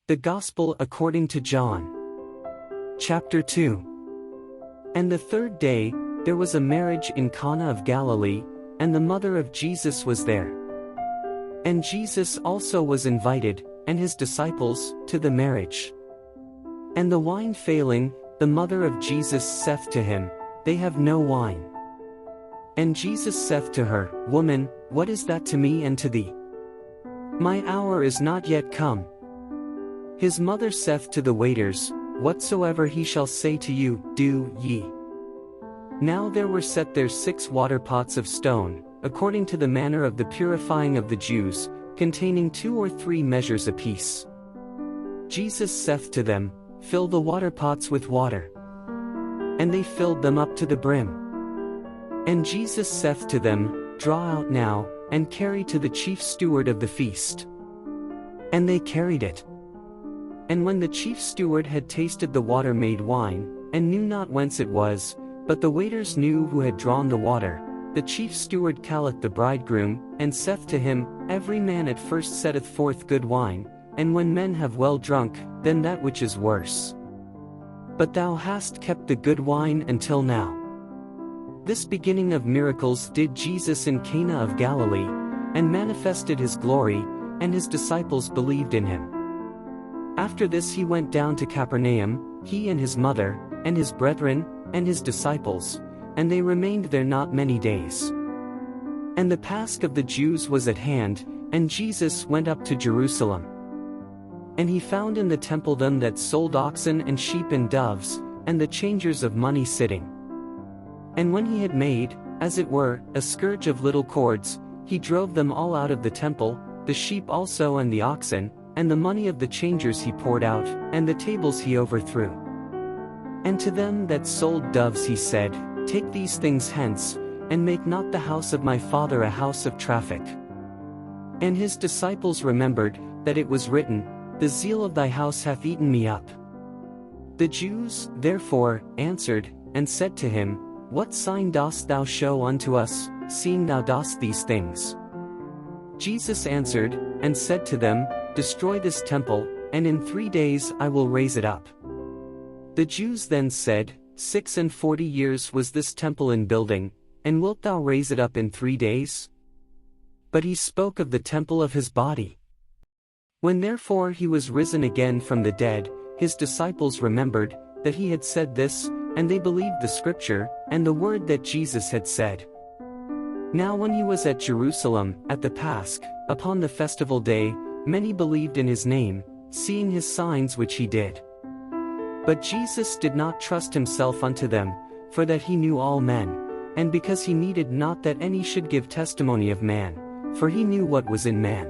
The Gospel according to John. Chapter 2. And the third day, there was a marriage in Cana of Galilee, and the mother of Jesus was there. And Jesus also was invited, and his disciples, to the marriage. And the wine failing, the mother of Jesus saith to him, They have no wine. And Jesus saith to her, Woman, what is that to me and to thee? My hour is not yet come. His mother saith to the waiters, Whatsoever he shall say to you, do ye. Now there were set there 6 water pots of stone, according to the manner of the purifying of the Jews, containing 2 or 3 measures apiece. Jesus saith to them, Fill the water pots with water. And they filled them up to the brim. And Jesus saith to them, Draw out now, and carry to the chief steward of the feast. And they carried it. And when the chief steward had tasted the water made wine, and knew not whence it was, but the waiters knew who had drawn the water, the chief steward calleth the bridegroom, and saith to him, Every man at first setteth forth good wine, and when men have well drunk, then that which is worse. But thou hast kept the good wine until now. This beginning of miracles did Jesus in Cana of Galilee, and manifested his glory, and his disciples believed in him. After this he went down to Capernaum, he and his mother, and his brethren, and his disciples, and they remained there not many days. And the Pasch of the Jews was at hand, and Jesus went up to Jerusalem. And he found in the temple them that sold oxen and sheep and doves, and the changers of money sitting. And when he had made, as it were, a scourge of little cords, he drove them all out of the temple, the sheep also and the oxen, and the money of the changers he poured out, and the tables he overthrew. And to them that sold doves he said, Take these things hence, and make not the house of my Father a house of traffic. And his disciples remembered, that it was written, The zeal of thy house hath eaten me up. The Jews, therefore, answered, and said to him, What sign dost thou show unto us, seeing thou dost these things? Jesus answered, and said to them, Destroy this temple, and in 3 days I will raise it up. The Jews then said, 46 years was this temple in building, and wilt thou raise it up in 3 days? But he spoke of the temple of his body. When therefore he was risen again from the dead, his disciples remembered, that he had said this, and they believed the scripture, and the word that Jesus had said. Now when he was at Jerusalem, at the Pasch, upon the festival day, many believed in his name, seeing his signs which he did. But Jesus did not trust himself unto them, for that he knew all men, and because he needed not that any should give testimony of man, for he knew what was in man.